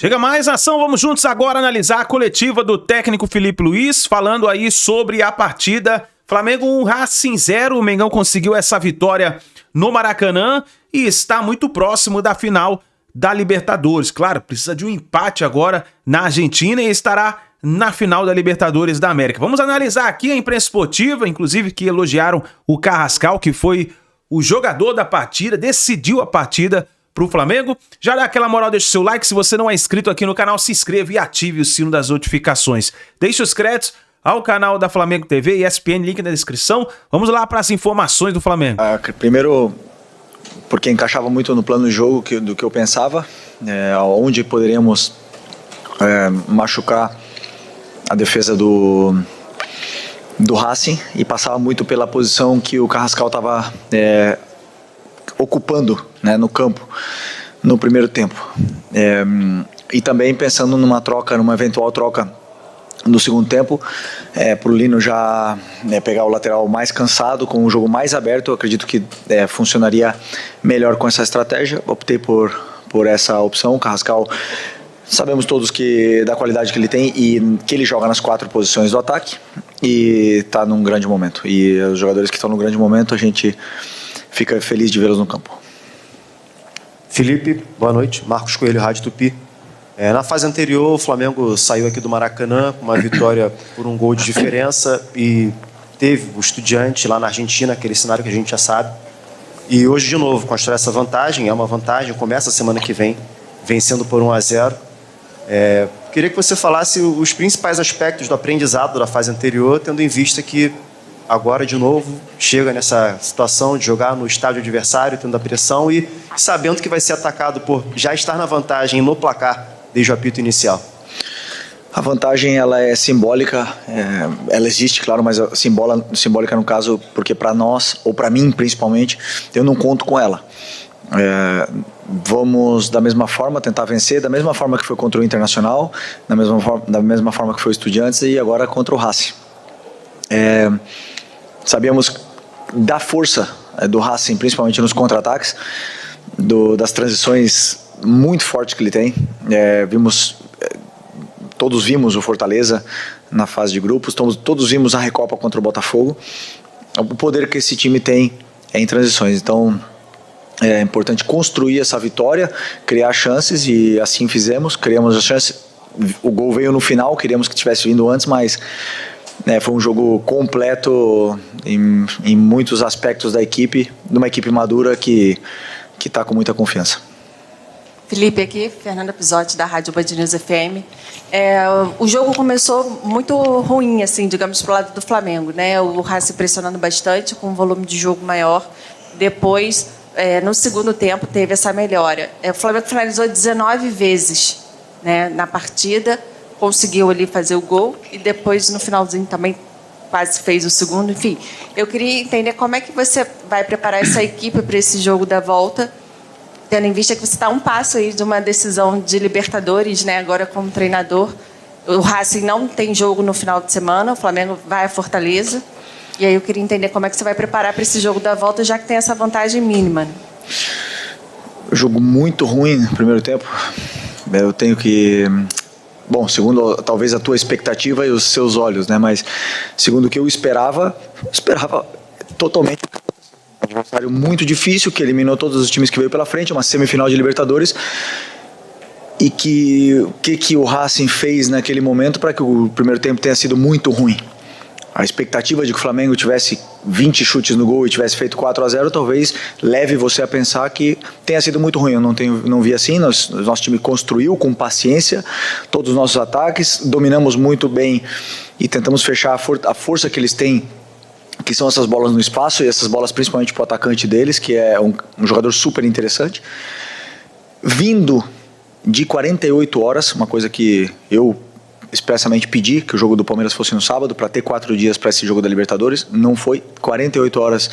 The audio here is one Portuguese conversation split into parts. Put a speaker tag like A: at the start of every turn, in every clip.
A: Chega mais ação, vamos juntos agora analisar a coletiva do técnico Felipe Luiz, falando aí sobre a partida Flamengo 1, Racing 0, o Mengão conseguiu essa vitória no Maracanã e está muito próximo da final da Libertadores. Claro, precisa de um empate agora na Argentina e estará na final da Libertadores da América. Vamos analisar aqui a imprensa esportiva, inclusive que elogiaram o Carrascal, que foi o jogador da partida, decidiu a partida pro Flamengo. Já dá aquela moral, deixa o seu like. Se você não é inscrito aqui no canal, se inscreva e ative o sino das notificações. Deixe os créditos ao canal da Flamengo TV e ESPN, link na descrição. Vamos lá para as informações do Flamengo.
B: Primeiro, porque encaixava muito no plano de jogo do que eu pensava, onde poderíamos machucar a defesa do Racing, e passava muito pela posição que o Carrascal estava ocupando, né, no campo no primeiro tempo, e também pensando numa eventual troca no segundo tempo, para o Lino já pegar o lateral mais cansado, com o jogo mais aberto. Eu acredito que funcionaria melhor com essa estratégia. Optei por essa opção. O Carrascal, sabemos todos da qualidade que ele tem e que ele joga nas 4 posições do ataque e está num grande momento. E os jogadores que estão num grande momento, a gente fica feliz de vê-los no campo.
C: Felipe, boa noite. Marcos Coelho, Rádio Tupi. Na fase anterior, o Flamengo saiu aqui do Maracanã com uma vitória por um gol de diferença e teve o Estudiante lá na Argentina, aquele cenário que a gente já sabe. E hoje, de novo, construir essa vantagem, é uma vantagem, começa a semana que vem, vencendo por 1-0. Queria que você falasse os principais aspectos do aprendizado da fase anterior, tendo em vista que agora, de novo, chega nessa situação de jogar no estádio adversário, tendo a pressão e sabendo que vai ser atacado por já estar na vantagem no placar desde o apito inicial.
B: A vantagem, ela é simbólica, ela existe, claro, mas simbólica no caso, porque para nós, ou para mim principalmente, eu não conto com ela. Vamos da mesma forma tentar vencer, da mesma forma que foi contra o Internacional, da mesma forma que foi o Estudiantes e agora contra o Racing. Sabíamos da força do Racing, principalmente nos contra-ataques, das transições muito fortes que ele tem. Todos vimos o Fortaleza na fase de grupos, todos vimos a Recopa contra o Botafogo. O poder que esse time tem em transições. Então é importante construir essa vitória, criar chances, e assim fizemos, criamos as chances. O gol veio no final, queríamos que tivesse vindo antes, mas foi um jogo completo em muitos aspectos da equipe, de uma equipe madura que está com muita confiança.
D: Felipe aqui, Fernanda Pisotti, da Rádio Band News FM. O jogo começou muito ruim, assim, digamos, para o lado do Flamengo, né? O Racing pressionando bastante, com um volume de jogo maior. Depois, no segundo tempo, teve essa melhora. O Flamengo finalizou 19 vezes, né, na partida, conseguiu ali fazer o gol e depois, no finalzinho, também quase fez o segundo. Enfim, eu queria entender como é que você vai preparar essa equipe para esse jogo da volta, tendo em vista que você está a um passo aí de uma decisão de Libertadores, né, agora como treinador. O Racing não tem jogo no final de semana, o Flamengo vai a Fortaleza. E aí eu queria entender como é que você vai preparar para esse jogo da volta, já que tem essa vantagem mínima.
B: Jogo muito ruim no primeiro tempo. Eu tenho que... Bom, segundo talvez a tua expectativa e os seus olhos, né? Mas segundo o que eu esperava totalmente. Um adversário muito difícil, que eliminou todos os times que veio pela frente, uma semifinal de Libertadores. E que o Racing fez naquele momento para que o primeiro tempo tenha sido muito ruim. A expectativa de que o Flamengo tivesse 20 chutes no gol e tivesse feito 4-0 talvez leve você a pensar que tenha sido muito ruim. Eu não vi assim. Nosso time construiu com paciência todos os nossos ataques, dominamos muito bem e tentamos fechar a força que eles têm, que são essas bolas no espaço, e essas bolas principalmente para o atacante deles, que é um jogador super interessante. Vindo de 48 horas, uma coisa que eu expressamente pedi, que o jogo do Palmeiras fosse no sábado, para ter 4 dias para esse jogo da Libertadores. Não foi. 48 horas,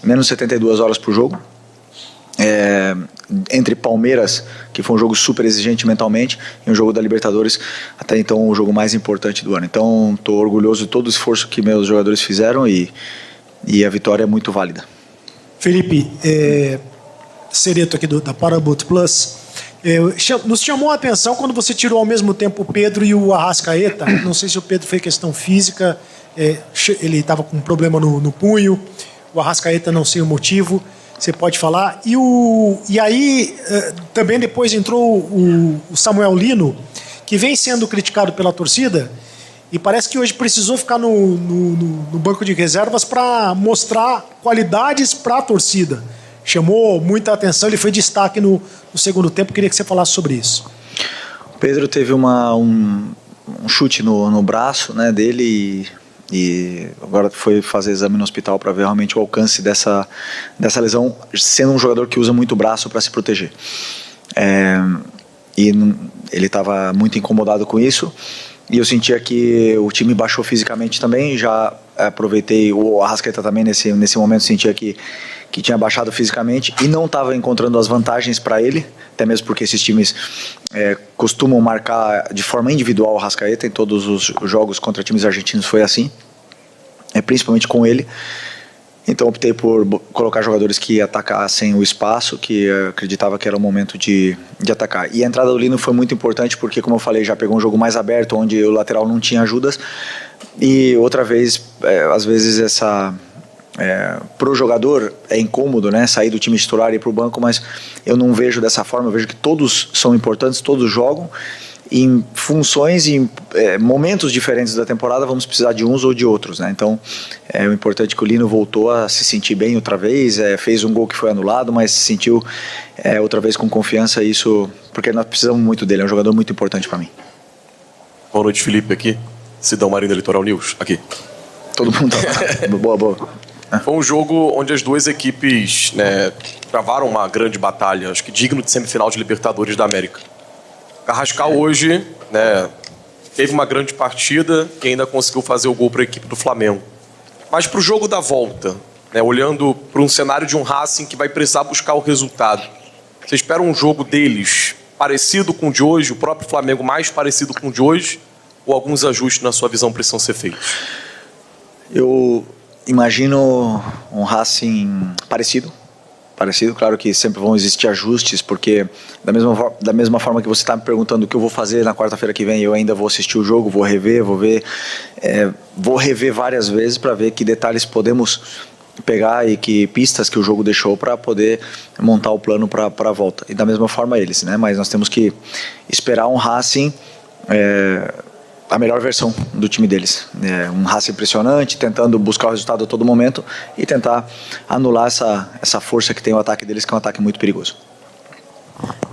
B: menos 72 horas para o jogo. Entre Palmeiras, que foi um jogo super exigente mentalmente, e um jogo da Libertadores, até então o jogo mais importante do ano. Então estou orgulhoso de todo o esforço que meus jogadores fizeram e a vitória é muito válida.
E: Cereto aqui da Paramount Plus. Nos chamou a atenção quando você tirou ao mesmo tempo o Pedro e o Arrascaeta. Não sei se o Pedro foi questão física, ele estava com um problema no punho, o Arrascaeta não sei o motivo, você pode falar. E aí também depois entrou o Samuel Lino, que vem sendo criticado pela torcida, e parece que hoje precisou ficar no banco de reservas para mostrar qualidades para a torcida. Chamou muita atenção, ele foi destaque no segundo tempo. Queria que você falasse sobre isso.
B: O Pedro teve um chute no braço, né, dele e agora foi fazer exame no hospital para ver realmente o alcance dessa lesão, sendo um jogador que usa muito o braço para se proteger. E ele estava muito incomodado com isso. E eu sentia que o time baixou fisicamente também. Já aproveitei, o Arrascaeta também nesse momento sentia que tinha baixado fisicamente e não estava encontrando as vantagens para ele, até mesmo porque esses times costumam marcar de forma individual o Arrascaeta. Em todos os jogos contra times argentinos foi assim, principalmente com ele. Então optei por colocar jogadores que atacassem o espaço, que acreditava que era o momento de atacar. E a entrada do Lino foi muito importante porque, como eu falei, já pegou um jogo mais aberto, onde o lateral não tinha ajudas. E outra vez, às vezes pro jogador é incômodo, né, sair do time titular e ir pro banco, mas eu não vejo dessa forma. Eu vejo que todos são importantes, todos jogam. Em funções e momentos diferentes da temporada vamos precisar de uns ou de outros, né? Então o importante é que o Lino voltou a se sentir bem outra vez, fez um gol que foi anulado, mas se sentiu outra vez com confiança, isso porque nós precisamos muito dele, é um jogador muito importante para mim.
F: Boa noite, Felipe, aqui, Sidão Marina Litoral News, aqui.
B: Todo mundo tá boa.
F: Foi um jogo onde as duas equipes, né, travaram uma grande batalha, acho que digno de semifinal de Libertadores da América. Carrascal hoje, né, teve uma grande partida e ainda conseguiu fazer o gol para a equipe do Flamengo. Mas para o jogo da volta, né, olhando para um cenário de um Racing que vai precisar buscar o resultado, você espera um jogo deles parecido com o de hoje, o próprio Flamengo mais parecido com o de hoje, ou alguns ajustes na sua visão precisam ser feitos?
B: Eu imagino um Racing parecido, claro que sempre vão existir ajustes, porque da mesma forma que você está me perguntando o que eu vou fazer na quarta-feira que vem, eu ainda vou assistir o jogo, vou rever várias vezes para ver que detalhes podemos pegar e que pistas que o jogo deixou para poder montar o plano para a volta. E da mesma forma eles, né? Mas nós temos que esperar um Racing a melhor versão do time deles. Um Racing impressionante, tentando buscar o resultado a todo momento e tentar anular essa força que tem o ataque deles, que é um ataque muito perigoso.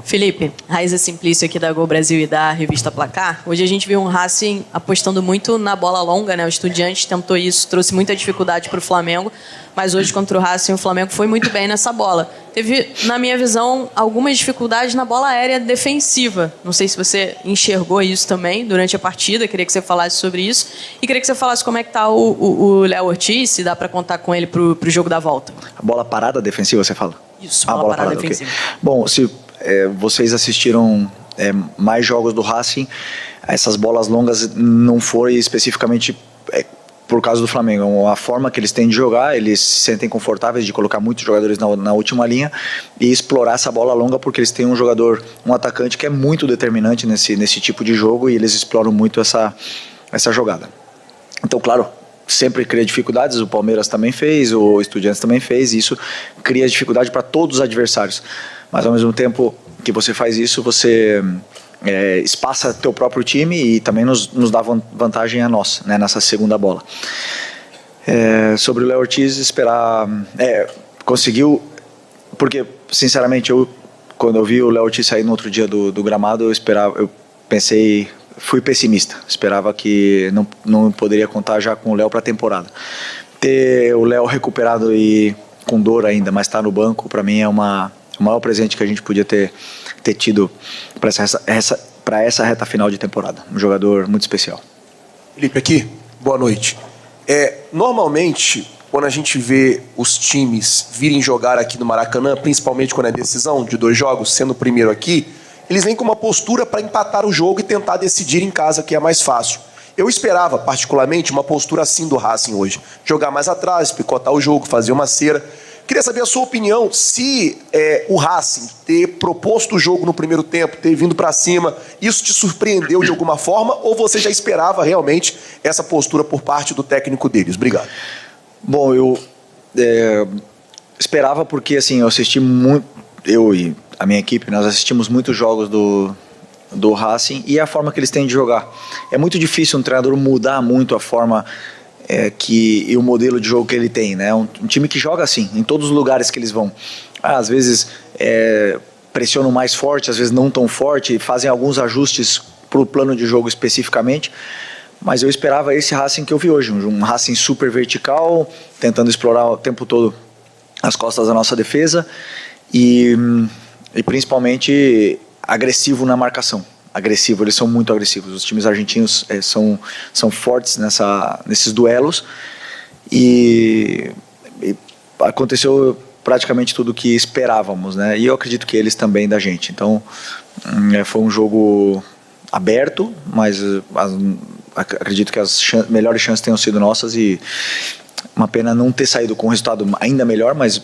G: Felipe, Raíza Simplício aqui da Gol Brasil e da revista Placar. Hoje a gente viu um Racing apostando muito na bola longa, né? O Estudiantes tentou isso, trouxe muita dificuldade para o Flamengo, mas hoje contra o Racing o Flamengo foi muito bem nessa bola. Teve, na minha visão, algumas dificuldades na bola aérea defensiva. Não sei se você enxergou isso também durante a partida, queria que você falasse sobre isso. E queria que você falasse como é que está o Léo Ortiz, se dá para contar com ele para o jogo da volta.
B: A bola parada defensiva, você fala?
G: Isso, bola parada defensiva.
B: Okay. Bom, se vocês assistiram mais jogos do Racing, essas bolas longas não foi especificamente por causa do Flamengo. A forma que eles têm de jogar, eles se sentem confortáveis de colocar muitos jogadores na última linha e explorar essa bola longa, porque eles têm um atacante que é muito determinante nesse tipo de jogo e eles exploram muito essa jogada. Então, claro, sempre cria dificuldades, o Palmeiras também fez, o Estudiantes também fez, e isso cria dificuldade para todos os adversários. Mas ao mesmo tempo que você faz isso, você espaça teu próprio time e também nos dá vantagem a nós, né, nessa segunda bola. Sobre o Léo Ortiz, esperar... conseguiu... Porque, sinceramente, quando eu vi o Léo Ortiz sair no outro dia do gramado, eu pensei... Fui pessimista. Esperava que não poderia contar já com o Léo para a temporada. Ter o Léo recuperado e com dor ainda, mas estar no banco, para mim é o maior presente que a gente podia ter tido para essa reta final de temporada. Um jogador muito especial.
H: Felipe, aqui, boa noite. Normalmente, quando a gente vê os times virem jogar aqui no Maracanã, principalmente quando é decisão de 2 jogos, sendo o primeiro aqui, eles vêm com uma postura para empatar o jogo e tentar decidir em casa, que é mais fácil. Eu esperava, particularmente, uma postura assim do Racing hoje. Jogar mais atrás, picotar o jogo, fazer uma cera. Queria saber a sua opinião se o Racing ter proposto o jogo no primeiro tempo, ter vindo para cima, isso te surpreendeu de alguma forma ou você já esperava realmente essa postura por parte do técnico deles? Obrigado.
B: Bom, eu esperava porque assim, eu assisti muito, eu e a minha equipe, nós assistimos muitos jogos do Racing e a forma que eles têm de jogar. É muito difícil um treinador mudar muito a forma e o modelo de jogo que ele tem, né? Um time que joga assim, em todos os lugares que eles vão. Às vezes pressionam mais forte, às vezes não tão forte, fazem alguns ajustes para o plano de jogo especificamente, mas eu esperava esse Racing que eu vi hoje, um Racing super vertical, tentando explorar o tempo todo as costas da nossa defesa e principalmente agressivo na marcação. Agressivo, eles são muito agressivos. Os times argentinos são fortes nesses duelos e aconteceu praticamente tudo o que esperávamos, né? E eu acredito que eles também da gente. Então, foi um jogo aberto, mas acredito que as melhores chances tenham sido nossas e uma pena não ter saído com um resultado ainda melhor, mas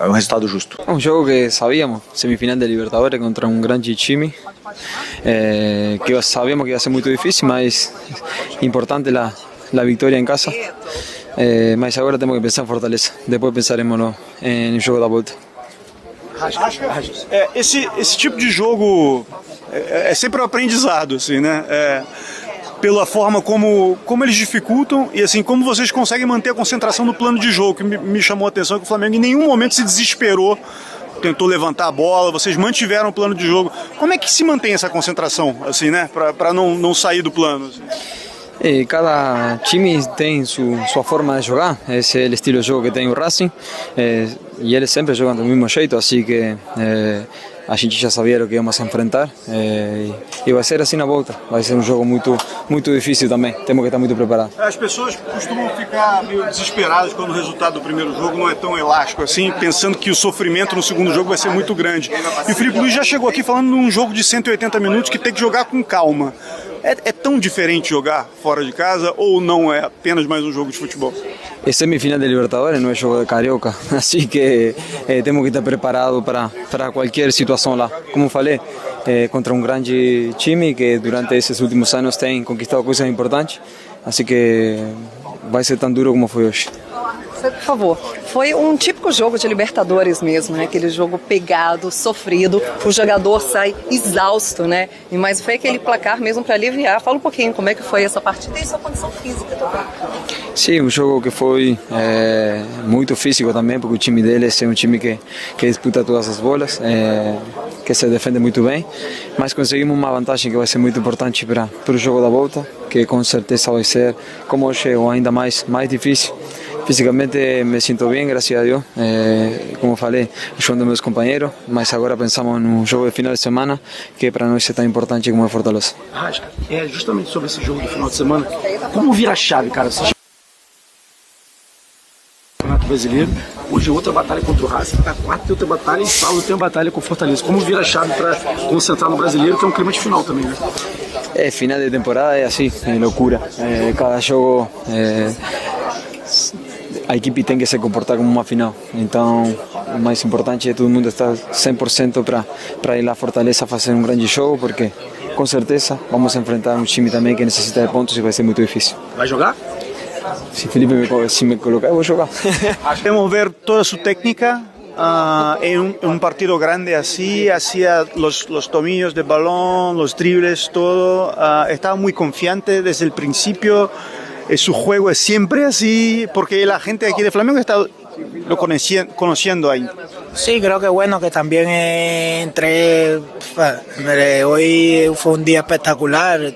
B: é um resultado justo.
I: Un juego que sabíamos, semifinal de Libertadores contra un grande time, que sabíamos que iba a ser muy difícil, mas importante la victoria en casa. Mas agora temos que pensar em Fortaleza, depois pensaremos no jogo da volta.
J: Esse tipo de jogo é sempre um aprendizado, assim, né? Pela forma como eles dificultam e assim como vocês conseguem manter a concentração no plano de jogo, que me chamou a atenção que o Flamengo em nenhum momento se desesperou, tentou levantar a bola, vocês mantiveram o plano de jogo. Como é que se mantém essa concentração, assim, né, para não sair do plano? Assim?
I: Cada time tem sua forma de jogar, esse é o estilo de jogo que tem o Racing, e eles sempre jogam do mesmo jeito, assim que a gente já sabia o que íamos a enfrentar e vai ser assim na volta. Vai ser um jogo muito difícil também, temos que estar muito preparados.
J: As pessoas costumam ficar meio desesperadas quando o resultado do primeiro jogo não é tão elástico assim, pensando que o sofrimento no segundo jogo vai ser muito grande. E o Filipe Luís já chegou aqui falando num jogo de 180 minutos que tem que jogar com calma. É tão diferente jogar fora de casa ou não é apenas mais um jogo de futebol?
I: É semifinal de Libertadores, não é jogo de Carioca, assim que temos que estar preparados para qualquer situação lá. Como falei, contra um grande time que durante esses últimos anos tem conquistado coisas importantes, assim que vai ser tão duro como foi hoje.
K: Por favor, foi um típico jogo de Libertadores mesmo, né? Aquele jogo pegado, sofrido, o jogador sai exausto, né? Mas foi aquele placar mesmo para aliviar. Fala um pouquinho como é que foi essa partida e sua condição física também.
I: Sim, um jogo que foi muito físico também, porque o time deles é um time que disputa todas as bolas, que se defende muito bem, mas conseguimos uma vantagem que vai ser muito importante para o jogo da volta, que com certeza vai ser, como hoje, ou ainda mais difícil. Físicamente me sinto bem, graças a Deus, como falei, ajudando meus companheiros, mas agora pensamos no jogo de final de semana, que para nós é tão importante como é Fortaleza.
L: Rasca, justamente sobre esse jogo de final de semana, como vira a chave, cara? Campeonato Brasileiro, hoje outra batalha contra o Racing, tá 4 tem outra batalha e Saulo tem uma batalha com o Fortaleza. Como vira a chave para concentrar no Brasileiro, que é um clima de final também, né?
I: Final de temporada é assim, é loucura. Cada jogo a equipe tem que se comportar como uma final, então o mais importante é todo mundo estar 100% para ir lá a Fortaleza fazer um grande jogo, porque com certeza vamos enfrentar um time também que necessita de pontos e vai ser muito difícil.
L: Vai jogar?
I: Se Felipe me colocar, eu vou jogar.
J: Podemos ver toda su técnica en un partido grande así, hacía los tomillos de balón, los dribles, todo. Estaba muy confiante desde el principio. Su juego es siempre así, porque la gente aquí de Flamengo está lo conociendo ahí.
M: Sí, creo que bueno, que también hoy fue un día espectacular.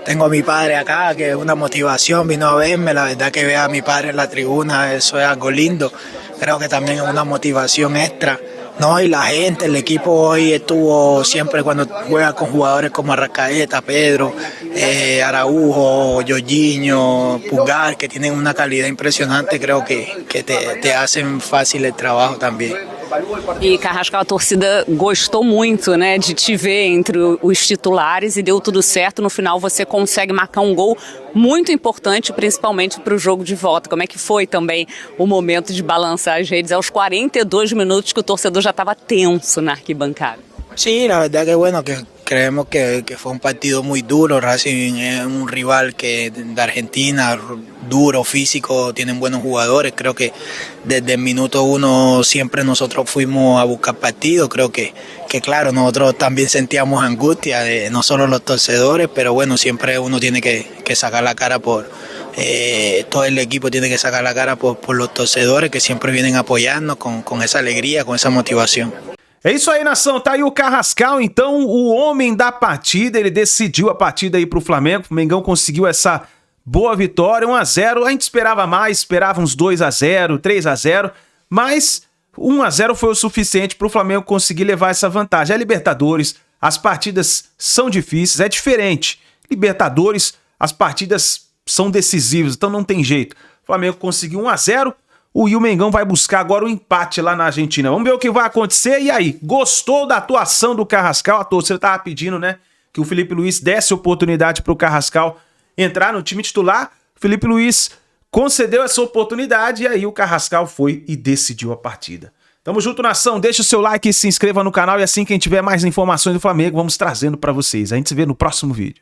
M: Tengo a mi padre acá, que es una motivación, vino a verme, la verdad que ver a mi padre en la tribuna, eso es algo lindo. Creo que también es una motivación extra. No, y la gente, el equipo hoy estuvo siempre cuando juega con jugadores como Arrascaeta, Pedro, Araujo, Jorginho, Pulgar, que tienen una calidad impresionante, creo que te hacen fácil el trabajo también.
K: E Carrascal, a torcida gostou muito, né, de te ver entre os titulares e deu tudo certo. No final você consegue marcar um gol muito importante, principalmente para o jogo de volta. Como é que foi também o momento de balançar as redes aos 42 minutos que o torcedor já estava tenso na arquibancada?
M: Sí, la verdad que bueno, que creemos que fue un partido muy duro. Racing es un rival que de Argentina, duro, físico, tienen buenos jugadores. Creo que desde el minuto 1 siempre nosotros fuimos a buscar partido. Creo que claro, nosotros también sentíamos angustia, no solo los torcedores, pero bueno, siempre uno tiene que sacar la cara por... todo el equipo tiene que sacar la cara por los torcedores que siempre vienen a apoyarnos con esa alegría, con esa motivación.
A: É isso aí, nação. Tá aí o Carrascal, então, o homem da partida. Ele decidiu a partida aí pro Flamengo. O Mengão conseguiu essa boa vitória, 1-0. A gente esperava mais, esperava uns 2-0, 3-0, mas 1-0 foi o suficiente pro Flamengo conseguir levar essa vantagem. É Libertadores, as partidas são difíceis, é diferente. Libertadores, as partidas são decisivas, então não tem jeito. O Flamengo conseguiu 1-0. O Mengão vai buscar agora o empate lá na Argentina. Vamos ver o que vai acontecer. E aí, gostou da atuação do Carrascal? A torcida tava pedindo, né, que o Felipe Luiz desse oportunidade pro Carrascal entrar no time titular. O Felipe Luiz concedeu essa oportunidade e aí o Carrascal foi e decidiu a partida. Tamo junto, nação. Deixa o seu like e se inscreva no canal. E assim que a gente tiver mais informações do Flamengo, vamos trazendo pra vocês. A gente se vê no próximo vídeo.